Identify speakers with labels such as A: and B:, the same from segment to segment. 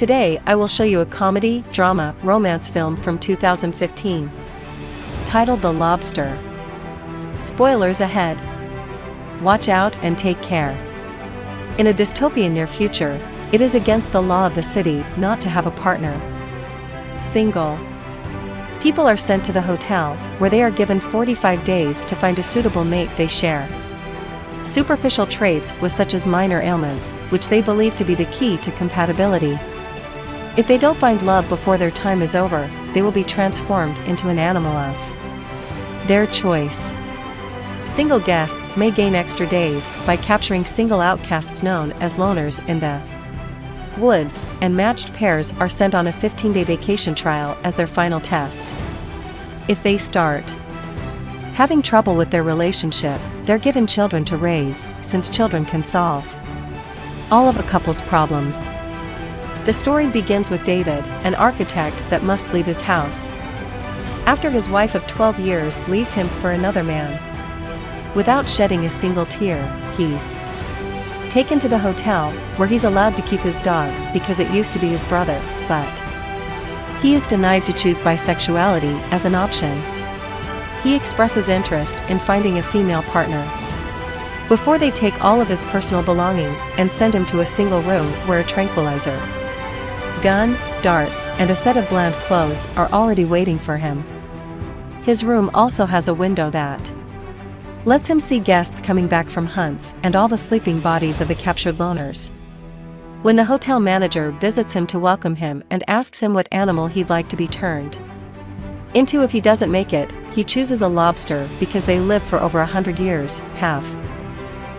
A: Today I will show you a comedy, drama, romance film from 2015. Titled The Lobster. Spoilers ahead. Watch out and take care. In a dystopian near future, it is against the law of the city not to have a partner. Single. People are sent to the hotel, where they are given 45 days to find a suitable mate they share. Superficial traits with such as minor ailments, which they believe to be the key to compatibility. If they don't find love before their time is over, they will be transformed into an animal of their choice. Single guests may gain extra days by capturing single outcasts known as loners in the woods, and matched pairs are sent on a 15-day vacation trial as their final test. If they start having trouble with their relationship, they're given children to raise, since children can solve all of a couple's problems. The story begins with David, an architect that must leave his house after his wife of 12 years leaves him for another man. Without shedding a single tear, he's taken to the hotel, where he's allowed to keep his dog because it used to be his brother, but he is denied to choose bisexuality as an option. He expresses interest in finding a female partner. Before they take all of his personal belongings and send him to a single room where a tranquilizer, gun, darts, and a set of bland clothes are already waiting for him. His room also has a window that lets him see guests coming back from hunts and all the sleeping bodies of the captured loners. When the hotel manager visits him to welcome him and asks him what animal he'd like to be turned into if he doesn't make it, he chooses a lobster because they live for over 100 years, have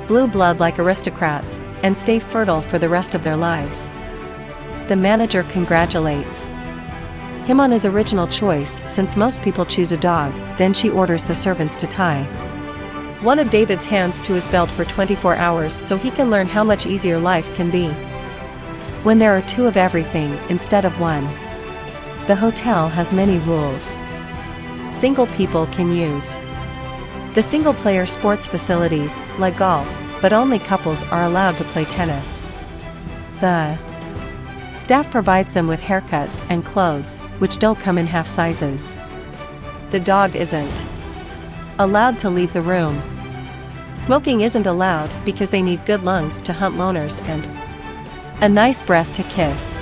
A: blue blood like aristocrats, and stay fertile for the rest of their lives. The manager congratulates him on his original choice, since most people choose a dog. Then she orders the servants to tie one of David's hands to his belt for 24 hours so he can learn how much easier life can be when there are two of everything instead of one. The hotel has many rules single people can use the single-player sports facilities, like golf, but only couples are allowed to play tennis. The staff provides them with haircuts and clothes, which don't come in half sizes. The dog isn't allowed to leave the room. Smoking isn't allowed because they need good lungs to hunt loners and a nice breath to kiss.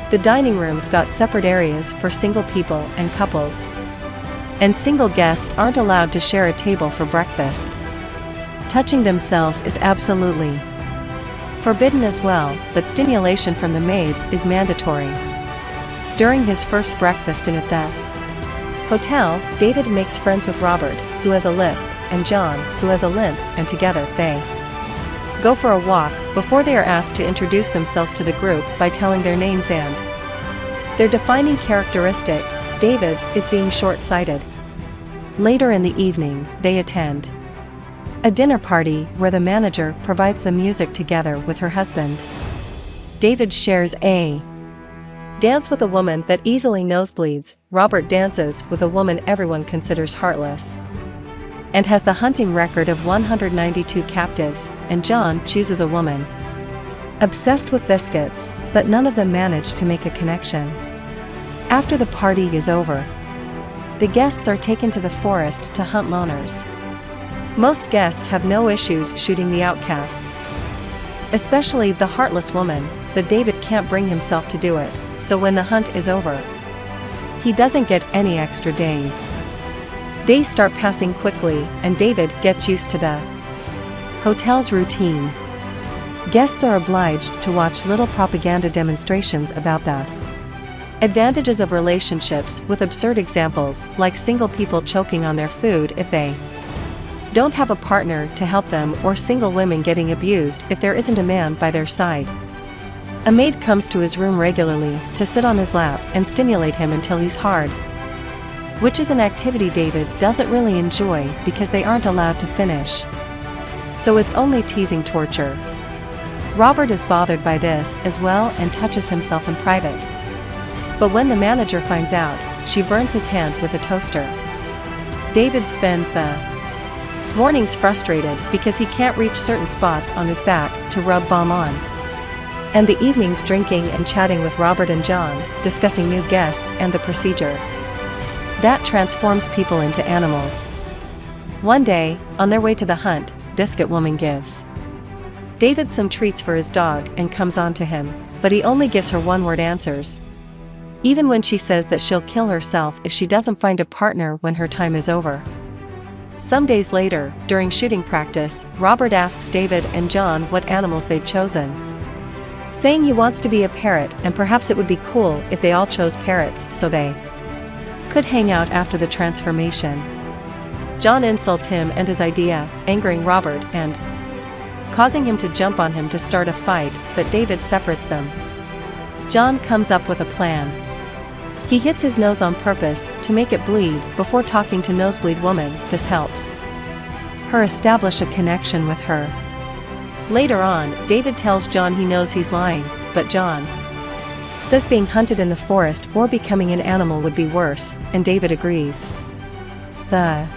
A: The dining rooms got separate areas for single people and couples. And single guests aren't allowed to share a table for breakfast. Touching themselves is absolutely forbidden as well, but stimulation from the maids is mandatory. During his first breakfast in at the hotel, David makes friends with Robert, who has a lisp, and John, who has a limp, and together they go for a walk before they are asked to introduce themselves to the group by telling their names and their defining characteristic. David's is being short-sighted. Later in the evening, they attend a dinner party where the manager provides the music together with her husband. David shares a dance with a woman that easily nosebleeds. Robert dances with a woman everyone considers heartless and has the hunting record of 192 captives, and John chooses a woman obsessed with biscuits, but none of them manage to make a connection. After the party is over, the guests are taken to the forest to hunt loners. Most guests have no issues shooting the outcasts, especially the heartless woman, but David can't bring himself to do it, so when the hunt is over, he doesn't get any extra days. Days start passing quickly, and David gets used to the hotel's routine. Guests are obliged to watch little propaganda demonstrations about the advantages of relationships, with absurd examples like single people choking on their food if they don't have a partner to help them, or single women getting abused if there isn't a man by their side. A maid comes to his room regularly to sit on his lap and stimulate him until he's hard, which is an activity David doesn't really enjoy because they aren't allowed to finish. So it's only teasing torture. Robert is bothered by this as well and touches himself in private. But when the manager finds out, she burns his hand with a toaster. David spends the mornings frustrated because he can't reach certain spots on his back to rub balm on. and the evenings drinking and chatting with Robert and John, discussing new guests and the procedure. That transforms people into animals. One day, on their way to the hunt, Biscuit Woman gives David some treats for his dog and comes on to him, but he only gives her one-word answers. Even when she says that she'll kill herself if she doesn't find a partner when her time is over. Some days later, during shooting practice, Robert asks David and John what animals they'd chosen, saying he wants to be a parrot and perhaps it would be cool if they all chose parrots so they could hang out after the transformation. John insults him and his idea, angering Robert and causing him to jump on him to start a fight, but David separates them. John comes up with a plan. He hits his nose on purpose to make it bleed before talking to Nosebleed Woman. This helps her establish a connection with her. Later on, David tells John he knows he's lying, but John says being hunted in the forest or becoming an animal would be worse, and David agrees. The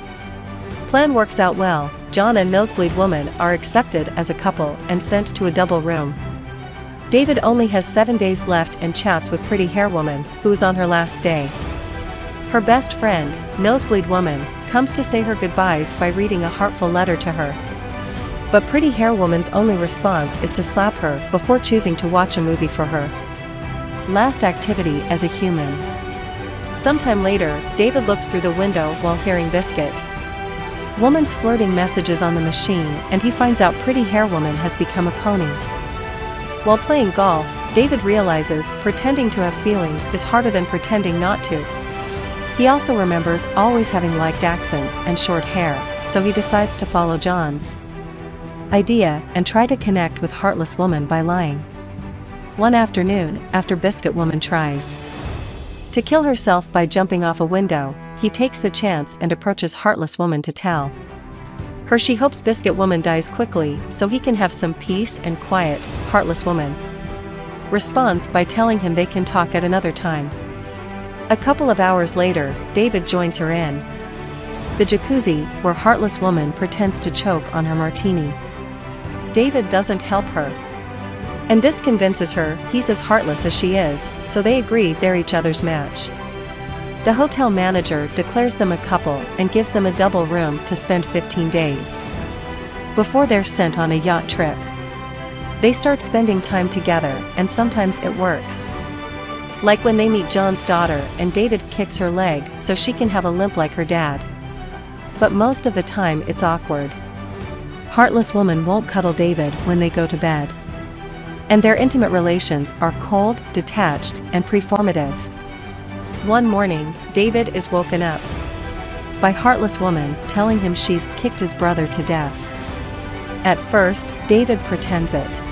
A: plan works out well. John and Nosebleed Woman are accepted as a couple and sent to a double room. David only has 7 days left and chats with Pretty Hair Woman, who is on her last day. Her best friend, Nosebleed Woman, comes to say her goodbyes by reading a heartful letter to her. But Pretty Hair Woman's only response is to slap her before choosing to watch a movie for her last activity as a human. Sometime later, David looks through the window while hearing Biscuit Woman's flirting messages on the machine, and he finds out Pretty Hair Woman has become a pony. While playing golf, David realizes pretending to have feelings is harder than pretending not to. He also remembers always having liked accents and short hair, so he decides to follow John's idea and try to connect with Heartless Woman by lying. One afternoon, after Biscuit Woman tries to kill herself by jumping off a window, he takes the chance and approaches Heartless Woman to tell her she hopes Biscuit Woman dies quickly so he can have some peace and quiet. Heartless Woman responds by telling him they can talk at another time. A couple of hours later, David joins her in the jacuzzi, where Heartless Woman pretends to choke on her martini. David doesn't help her, and this convinces her he's as heartless as she is, so they agree they're each other's match. The hotel manager declares them a couple and gives them a double room to spend 15 days before they're sent on a yacht trip. They start spending time together, and sometimes it works. Like when they meet John's daughter and David kicks her leg so she can have a limp like her dad. But most of the time it's awkward. Heartless Woman won't cuddle David when they go to bed, and their intimate relations are cold, detached, and performative. One morning, David is woken up by Heartless Woman telling him she's kicked his brother to death. At first, David pretends it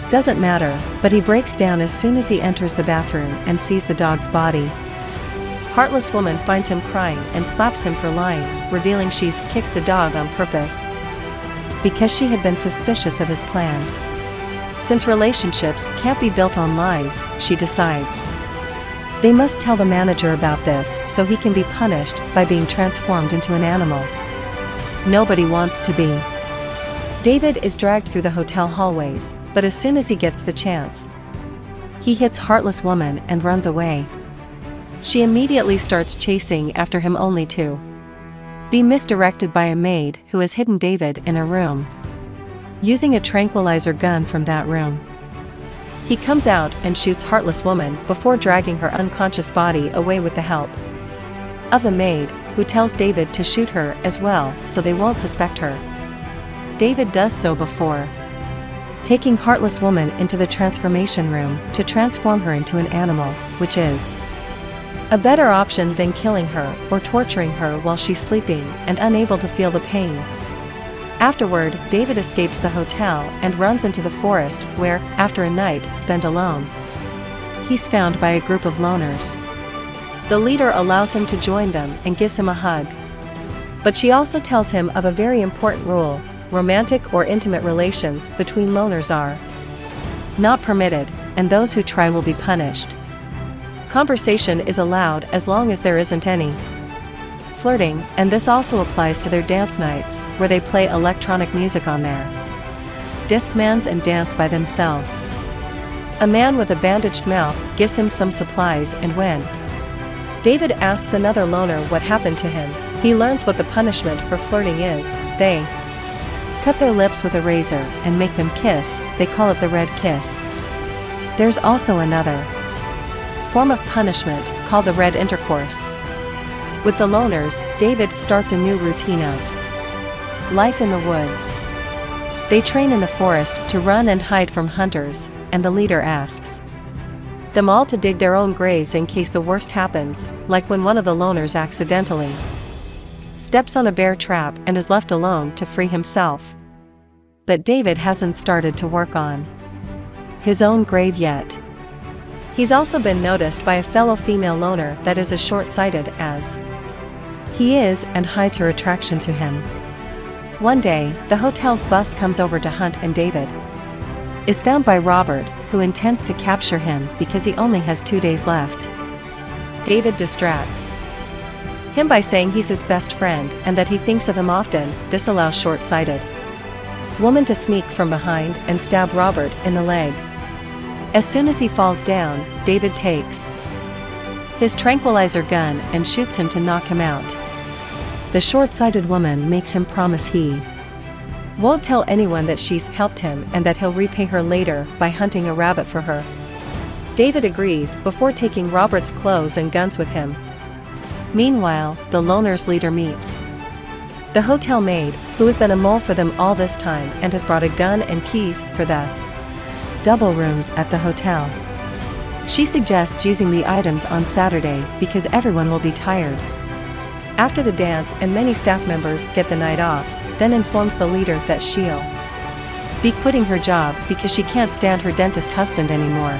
A: doesn't matter, but he breaks down as soon as he enters the bathroom and sees the dog's body. Heartless Woman finds him crying and slaps him for lying, revealing she's kicked the dog on purpose because she had been suspicious of his plan. Since relationships can't be built on lies, she decides they must tell the manager about this so he can be punished by being transformed into an animal nobody wants to be. David is dragged through the hotel hallways, but as soon as he gets the chance, he hits Heartless Woman and runs away. She immediately starts chasing after him, only to be misdirected by a maid who has hidden David in a room, using a tranquilizer gun from that room. He comes out and shoots Heartless Woman before dragging her unconscious body away with the help of the maid, who tells David to shoot her as well so they won't suspect her. David does so before taking Heartless Woman into the transformation room to transform her into an animal, which is a better option than killing her or torturing her while she's sleeping and unable to feel the pain. Afterward, David escapes the hotel and runs into the forest where, after a night spent alone, he's found by a group of loners. The leader allows him to join them and gives him a hug. But she also tells him of a very important rule: romantic or intimate relations between loners are not permitted, and those who try will be punished. Conversation is allowed as long as there isn't any flirting, and this also applies to their dance nights, where they play electronic music on their Discmans and dance by themselves. A man with a bandaged mouth gives him some supplies, and when David asks another loner what happened to him, he learns what the punishment for flirting is. They cut their lips with a razor and make them kiss. They call it the red kiss. There's also another form of punishment called the red intercourse. With the loners, David starts a new routine of life in the woods. They train in the forest to run and hide from hunters, and the leader asks them all to dig their own graves in case the worst happens, like when one of the loners accidentally steps on a bear trap and is left alone to free himself. But David hasn't started to work on his own grave yet. He's also been noticed by a fellow female loner that is as short-sighted as he is and hides her attraction to him. One day, the hotel's bus comes over to hunt, and David is found by Robert, who intends to capture him because he only has 2 days left. David distracts him by saying he's his best friend and that he thinks of him often. This allows short-sighted woman to sneak from behind and stab Robert in the leg. As soon as he falls down, David takes his tranquilizer gun and shoots him to knock him out. The short-sighted woman makes him promise he won't tell anyone that she's helped him and that he'll repay her later by hunting a rabbit for her. David agrees before taking Robert's clothes and guns with him. Meanwhile, the loners' leader meets the hotel maid, who has been a mole for them all this time and has brought a gun and keys for the double rooms at the hotel. She suggests using the items on Saturday because everyone will be tired after the dance, and many staff members get the night off, then informs the leader that she'll be quitting her job because she can't stand her dentist husband anymore.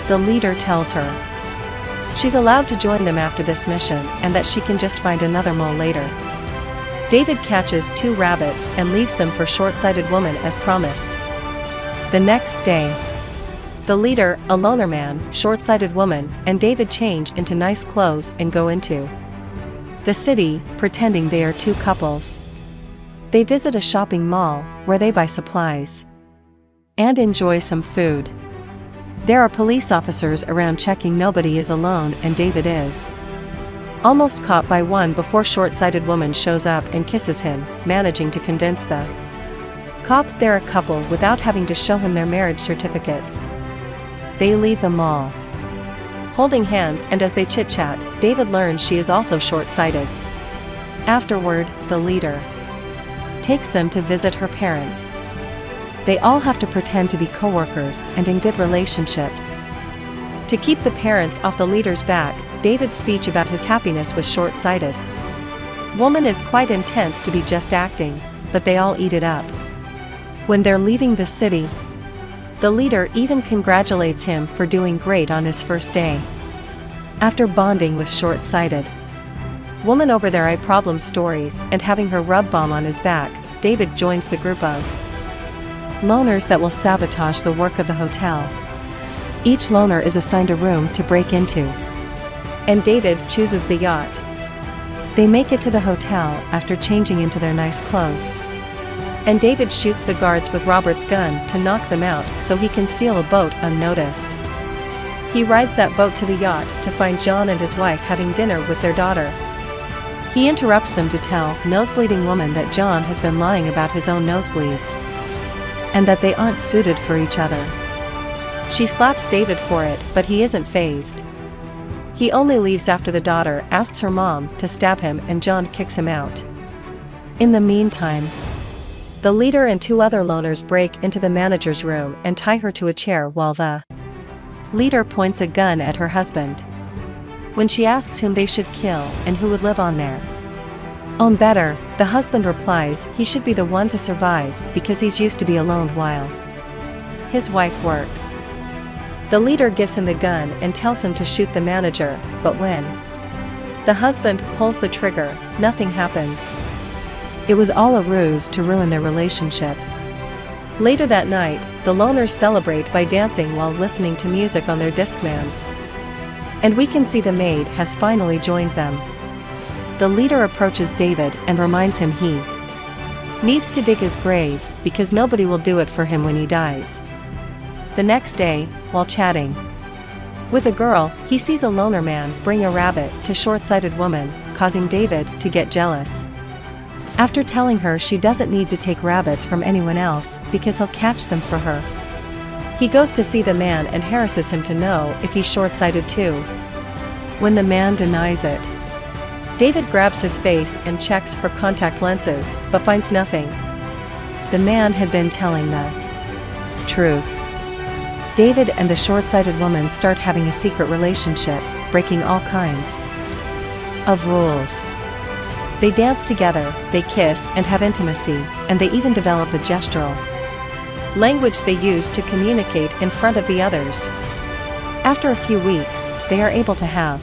A: The leader tells her she's allowed to join them after this mission and that she can just find another mole later. David catches 2 rabbits and leaves them for short-sighted woman as promised. The next day, the leader, a loner man, short-sighted woman, and David change into nice clothes and go into the city, pretending they are 2 couples. They visit a shopping mall, where they buy supplies and enjoy some food. There are police officers around checking nobody is alone, and David is almost caught by one before short-sighted woman shows up and kisses him, managing to convince the cop they're a couple without having to show him their marriage certificates. They leave the mall holding hands, and as they chit-chat, David learns she is also short-sighted. Afterward, the leader takes them to visit her parents. They all have to pretend to be co-workers and in good relationships. To keep the parents off the leader's back, David's speech about his happiness was short-sighted. Woman is quite intense to be just acting, but they all eat it up. When they're leaving the city, the leader even congratulates him for doing great on his first day. After bonding with short-sighted woman over their eye problem stories and having her rub balm on his back, David joins the group of loners that will sabotage the work of the hotel. Each loner is assigned a room to break into, and David chooses the yacht. They make it to the hotel after changing into their nice clothes, and David shoots the guards with Robert's gun to knock them out so he can steal a boat unnoticed. He rides that boat to the yacht to find John and his wife having dinner with their daughter. He interrupts them to tell nosebleeding woman that John has been lying about his own nosebleeds and that they aren't suited for each other. She slaps David for it, but he isn't fazed. He only leaves after the daughter asks her mom to stab him and John kicks him out. In the meantime, the leader and 2 other loners break into the manager's room and tie her to a chair while the leader points a gun at her husband. When she asks whom they should kill and who would live on their own better, the husband replies he should be the one to survive because he's used to be alone while his wife works. The leader gives him the gun and tells him to shoot the manager, but when the husband pulls the trigger, nothing happens. It was all a ruse to ruin their relationship. Later that night, the loners celebrate by dancing while listening to music on their Discmans. And we can see the maid has finally joined them. The leader approaches David and reminds him he needs to dig his grave because nobody will do it for him when he dies. The next day, while chatting with a girl, he sees a loner man bring a rabbit to short-sighted woman, causing David to get jealous. After telling her she doesn't need to take rabbits from anyone else because he'll catch them for her, he goes to see the man and harasses him to know if he's short-sighted too. When the man denies it, David grabs his face and checks for contact lenses, but finds nothing. The man had been telling the truth. David and the short-sighted woman start having a secret relationship, breaking all kinds of rules. They dance together, they kiss and have intimacy, and they even develop a gestural language they use to communicate in front of the others. After a few weeks, they are able to have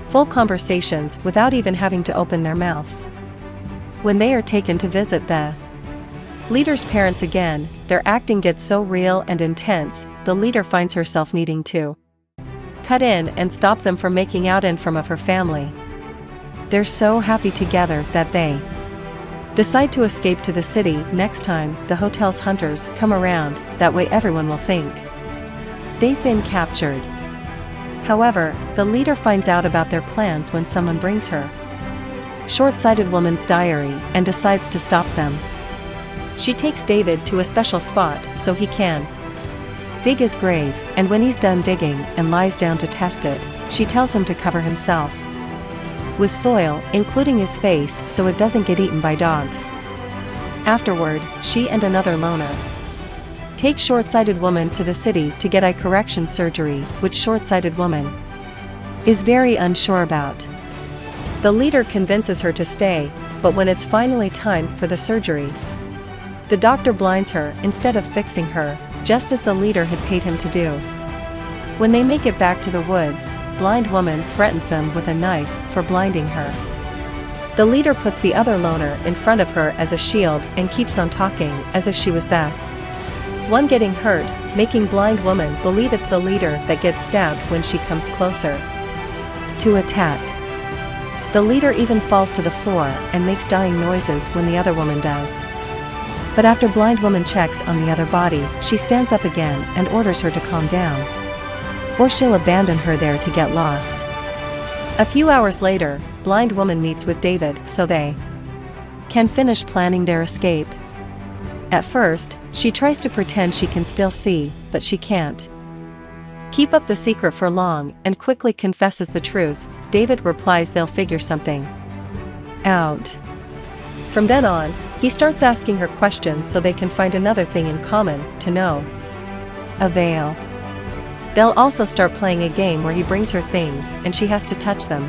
A: full conversations without even having to open their mouths. When they are taken to visit the leader's parents again, their acting gets so real and intense, the leader finds herself needing to cut in and stop them from making out in front of her family. They're so happy together that they decide to escape to the city next time the hotel's hunters come around, that way everyone will think they've been captured. However, the leader finds out about their plans when someone brings her short-sighted woman's diary and decides to stop them. She takes David to a special spot so he can dig his grave, and when he's done digging and lies down to test it, she tells him to cover himself with soil, including his face, so it doesn't get eaten by dogs. Afterward, she and another loner take short-sighted woman to the city to get eye correction surgery, which short-sighted woman is very unsure about. The leader convinces her to stay, but when it's finally time for the surgery, the doctor blinds her instead of fixing her, just as the leader had paid him to do. When they make it back to the woods, blind woman threatens them with a knife for blinding her. The leader puts the other loner in front of her as a shield and keeps on talking as if she was the one getting hurt, making blind woman believe it's the leader that gets stabbed when she comes closer to attack. The leader even falls to the floor and makes dying noises when the other woman does. But after blind woman checks on the other body, she stands up again and orders her to calm down, or she'll abandon her there to get lost. A few hours later, blind woman meets with David so they can finish planning their escape. At first, she tries to pretend she can still see, but she can't keep up the secret for long and quickly confesses the truth. David replies they'll figure something out. From then on, he starts asking her questions so they can find another thing in common, to no avail. They'll also start playing a game where he brings her things and she has to touch them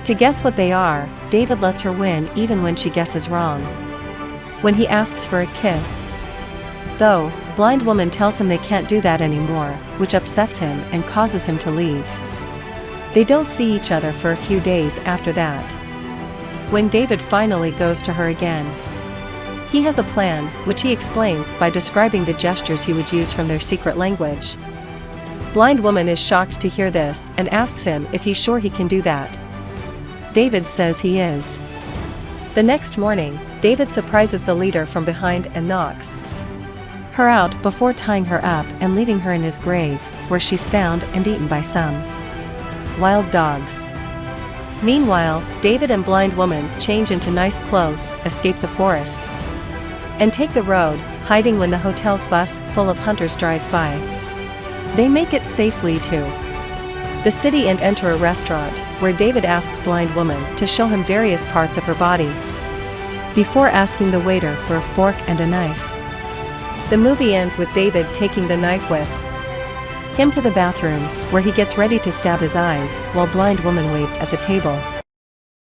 A: to guess what they are. David lets her win even when she guesses wrong. When he asks for a kiss, though, blind woman tells him they can't do that anymore, which upsets him and causes him to leave. They don't see each other for a few days after that. When David finally goes to her again, he has a plan, which he explains by describing the gestures he would use from their secret language. Blind woman is shocked to hear this and asks him if he's sure he can do that. David says he is. The next morning, David surprises the leader from behind and knocks her out before tying her up and leaving her in his grave, where she's found and eaten by some wild dogs. Meanwhile, David and blind woman change into nice clothes, escape the forest, and take the road, hiding when the hotel's bus full of hunters drives by. They make it safely to the city and enter a restaurant, where David asks blind woman to show him various parts of her body before asking the waiter for a fork and a knife. The movie ends with David taking the knife with him to the bathroom, where he gets ready to stab his eyes, while blind woman waits at the table.